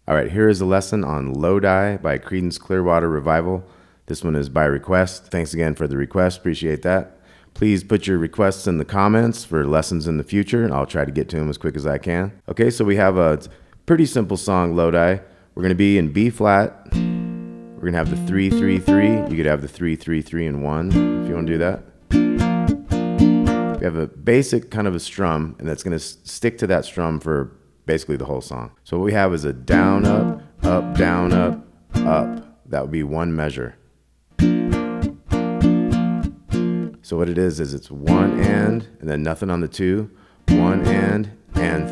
All right, here is a lesson on Lodi by Creedence Clearwater Revival. This one is by request. Thanks again for the request. Appreciate that. Please put your requests in the comments for lessons in the future, and I'll try to get to them as quick as I can. Okay, so we have a pretty simple song, Lodi. We're going to be in B flat. We're going to have the 3-3-3. You could have the 3-3-3 and 1 if you want to do that. We have a basic kind of a strum, and that's going to stick to that strum for basically the whole song. So what we have is a down, up, up, down, up, up. That would be one measure. So what it is it's one and then nothing on the 2, 1 and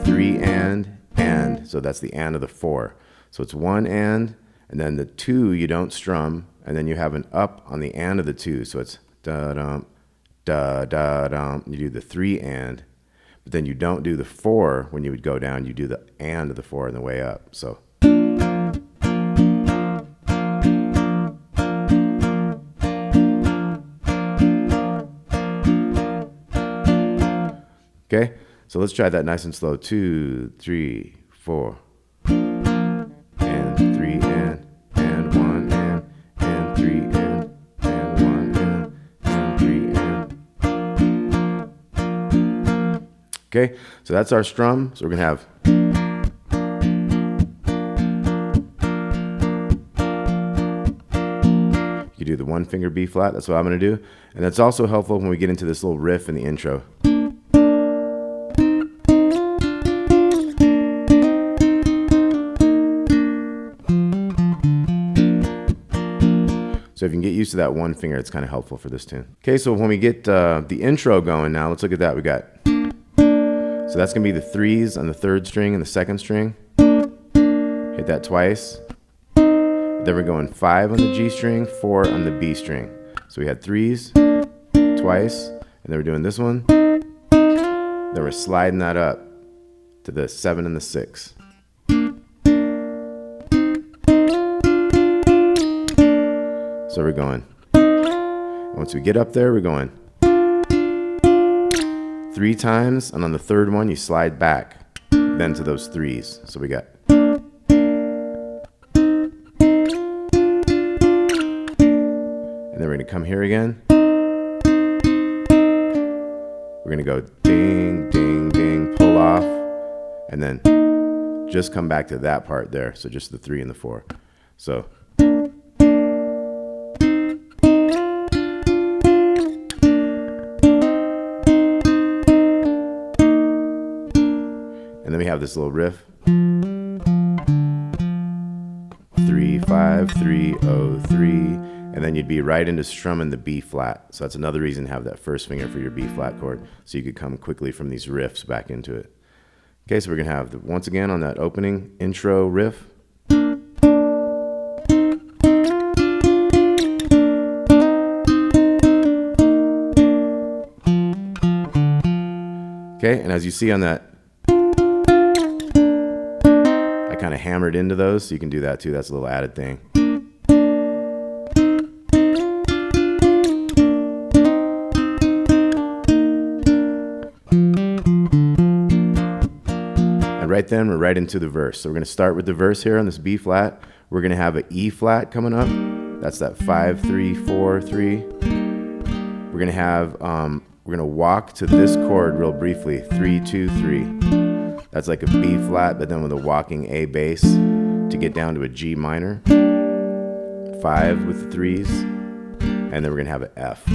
3 and. So that's the and of the 4. So it's 1 and then the 2 you don't strum, and then you have an up on the and of the 2. So it's da-dum, da-da-dum. You do the 3 and. But then you don't do the 4 when you would go down. You do the and of the 4 on the way up. So. Okay, so let's try that nice and slow. 2, 3, 4. And 3 and 1 and 3 and 1 and 3 and. Okay, so that's our strum. So we're gonna have. You do the 1 finger B flat. That's what I'm gonna do, and that's also helpful when we get into this little riff in the intro. So if you can get used to that 1 finger, it's kind of helpful for this tune. Okay, so when we get the intro going now, let's look at that. We got, so that's gonna be the 3s on the 3rd string and the 2nd string. Hit that twice. Then we're going 5 on the G string, 4 on the B string. So we had 3s twice, and then we're doing this one. Then we're sliding that up to the 7 and the 6. So we're going. Once we get up there, we're going 3 times, and on the 3rd one, you slide back, then to those 3s. So we got. And then we're gonna come here again. We're gonna go ding, ding, ding, pull off, and then just come back to that part there. So just the 3 and the 4. So. And then we have this little riff. 3, 5, 3, 0, 3. And then you'd be right into strumming the B flat. So that's another reason to have that 1st finger for your B flat chord. So you could come quickly from these riffs back into it. Okay, so we're gonna have, once again on that opening intro riff. Okay, and as you see on that, I kind of hammered into those, so you can do that too. That's a little added thing. And right then, we're right into the verse. So we're going to start with the verse here on this B flat. We're going to have an E flat coming up. That's that 5, 3, 4, 3. We're going to have, we're going to walk to this chord real briefly. 3, 2, 3. That's like a B flat, but then with a walking A bass to get down to a G minor. 5 with the 3s, and then we're gonna have an F.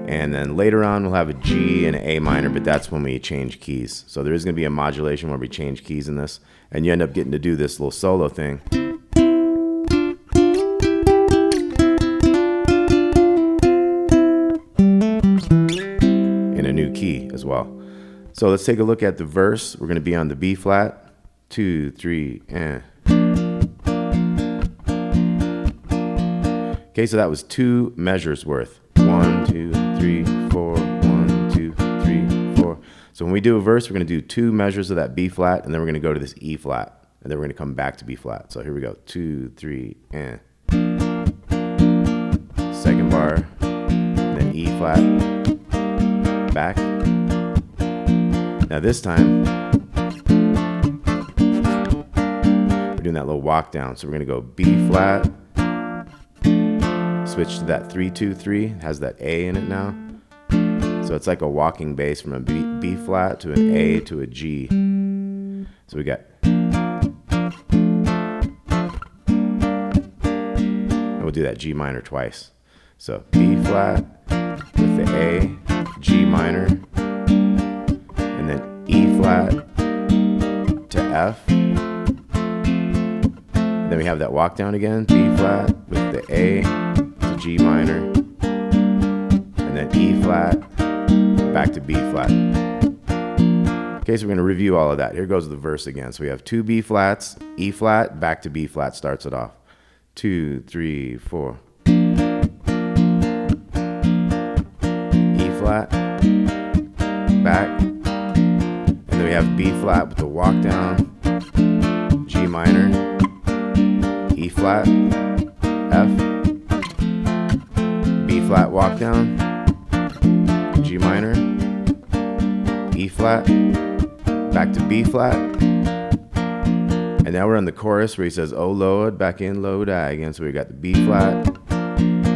And then later on we'll have a G and an A minor, but that's when we change keys. So there is gonna be a modulation where we change keys in this, and you end up getting to do this little solo thing. In a new key as well. So let's take a look at the verse. We're going to be on the B flat. 2, 3, and. Okay, so that was 2 measures worth. 1, 2, 3, 4, 1, 2, 3, 4. So when we do a verse, we're going to do 2 measures of that B flat, and then we're going to go to this E flat, and then we're going to come back to B flat. So here we go. 2, 3, and. 2nd bar, then E flat, back. Now this time, doing that little walk down. So we're gonna go B flat, switch to that 3-2-3, it has that A in it now. So it's like a walking bass from a B flat to an A to a G. So we got, and we'll do that G minor twice. So B flat with the A, G minor, and then E flat to F. And then we have that walk down again, B flat with the A to G minor, and then E flat back to B flat. Okay, so we're going to review all of that. Here goes the verse again. So we have 2 B flats, E flat, back to B flat starts it off. 2, 3, 4. E flat, back, and then we have B flat with the walk down, G minor, E flat, F, B flat walk down, G minor, E flat, back to B flat, and now we're on the chorus where he says, "Oh Lord," back in Lodi again. So we got the B flat,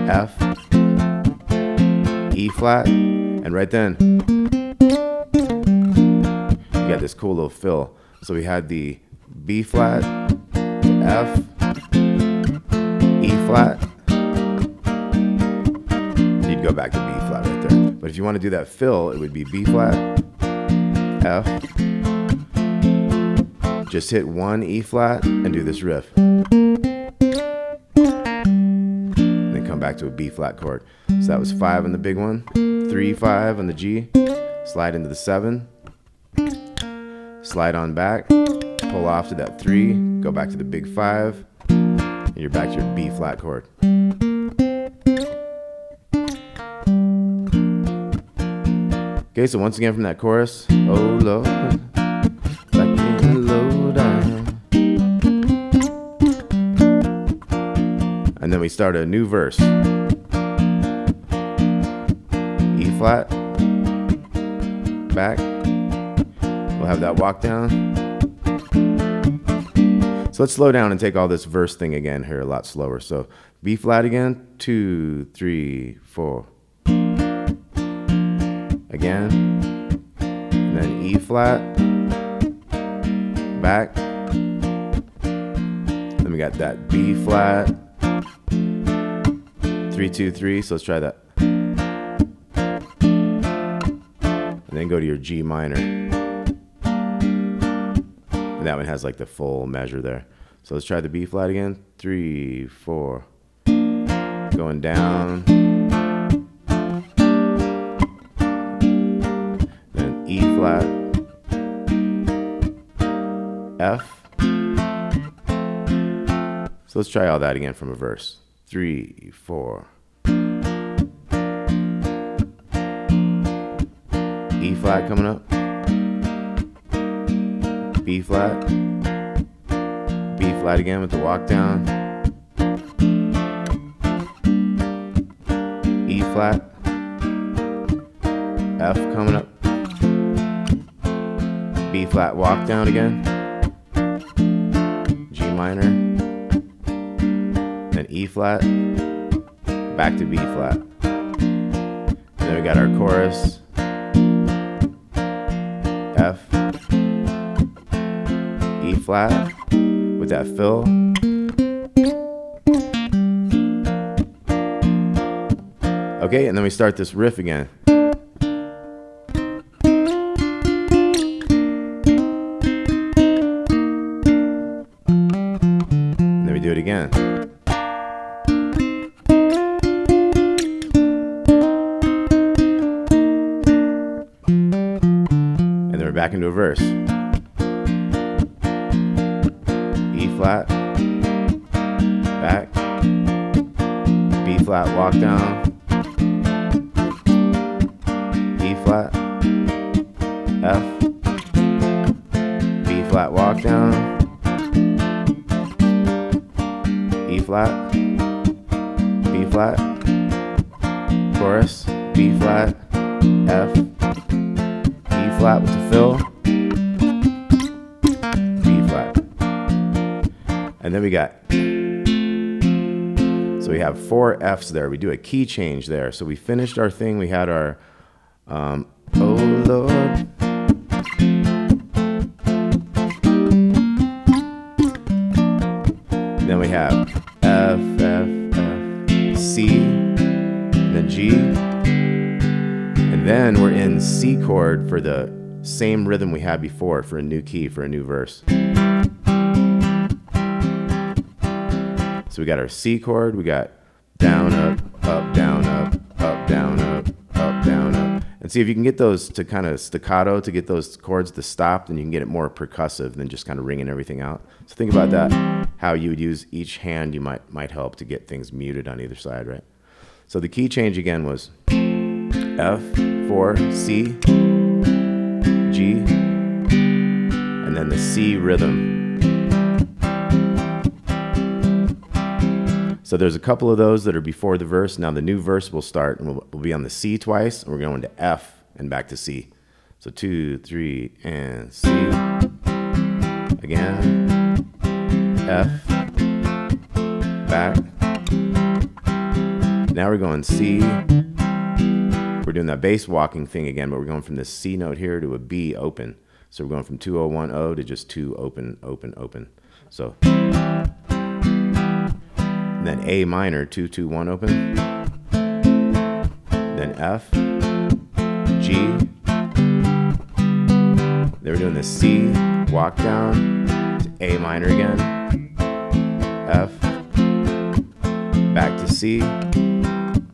F, E flat, and right then we got this cool little fill. So we had the B flat to F, E flat. You'd go back to B flat right there. But if you want to do that fill, it would be B flat, F, just hit 1 E flat and do this riff. And then come back to a B flat chord. So that was 5 on the big one, 3, 5 on the G, slide into the 7, slide on back, pull off to that 3, go back to the big 5, and you're back to your B flat chord. Okay, so once again from that chorus, "Oh Lord, back in Lodi." And then we start a new verse. E flat, back. We'll have that walk down. So let's slow down and take all this verse thing again here a lot slower. So B flat again, 2, 3, 4. Again, and then E flat, back, then we got that B flat, 3, 2, 3, so let's try that, and then go to your G minor, and that one has like the full measure there. So let's try the B flat again, 3, 4, going down, E flat, F. So let's try all that again from a verse. 3, 4. E flat coming up. B flat. B flat again with the walk down. E flat. F coming up. B flat walk down again, G minor, then E flat, back to B flat. And then we got our chorus, F, E flat, with that fill. Okay, and then we start this riff again. Do it again. And then we're back into a verse. E flat, back, B flat, walk down, E flat, F, B flat, walk down, E flat, B flat, chorus, B flat, F, E flat with the fill, B flat. And then we got, so we have 4 Fs there. We do a key change there. So we finished our thing. We had our, oh Lord. And then we have F, F, F, C, and then G. And then we're in C chord for the same rhythm we had before for a new key, for a new verse. So we got our C chord, we got down, up, down, up, down, up, down, up. And see if you can get those to kind of staccato, to get those chords to stop, then you can get it more percussive than just kind of ringing everything out. So think about that, how you would use each hand you might help to get things muted on either side, right? So the key change again was F, 4, C, G, and then the C rhythm. So there's a couple of those that are before the verse. Now the new verse will start and we'll be on the C twice, and we're going to F and back to C. So 2, 3, and C. Again. F. Back. Now we're going C. We're doing that bass walking thing again, but we're going from this C note here to a B open. So we're going from 2-0-1-0 to just 2 open, open, open. So. And then A minor, 2-2-1 open. Then F, G. Then we're doing the C, walk down to A minor again. F, back to C. And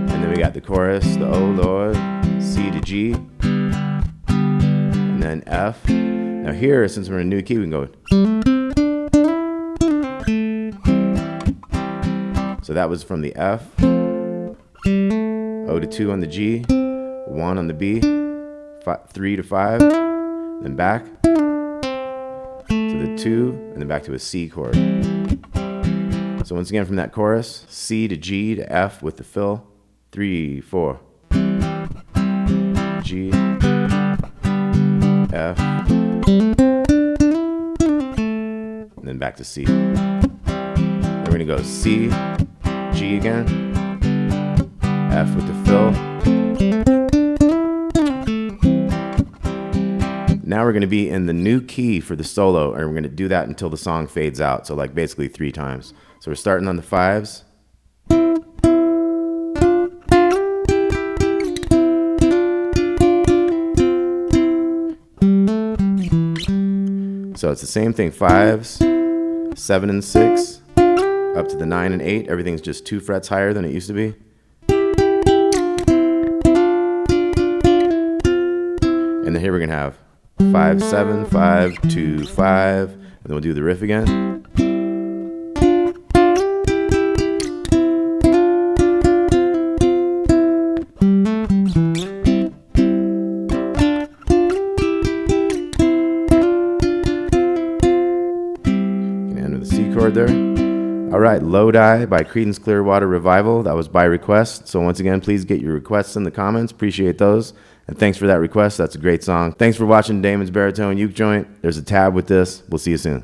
then we got the chorus, the Oh Lord, C to G. And then F. Now here, since we're in a new key, we can go. So that was from the F, O to 2 on the G, 1 on the B, 3 to 5, then back to the 2, and then back to a C chord. So once again from that chorus, C to G to F with the fill, 3, 4, G, F, and then back to C. Then we're gonna go C, G again, F with the fill. Now we're going to be in the new key for the solo, and we're going to do that until the song fades out. So like basically 3 times. So we're starting on the 5s. So it's the same thing, 5s, 7 and 6. Up to the 9 and 8, everything's just 2 frets higher than it used to be. And then here we're gonna have 5, 7, 5, 2, 5, and then we'll do the riff again. Gonna end with a C chord there. All right, Lodi by Creedence Clearwater Revival. That was by request. So once again, please get your requests in the comments. Appreciate those. And thanks for that request. That's a great song. Thanks for watching Damon's Baritone Uke Joint. There's a tab with this. We'll see you soon.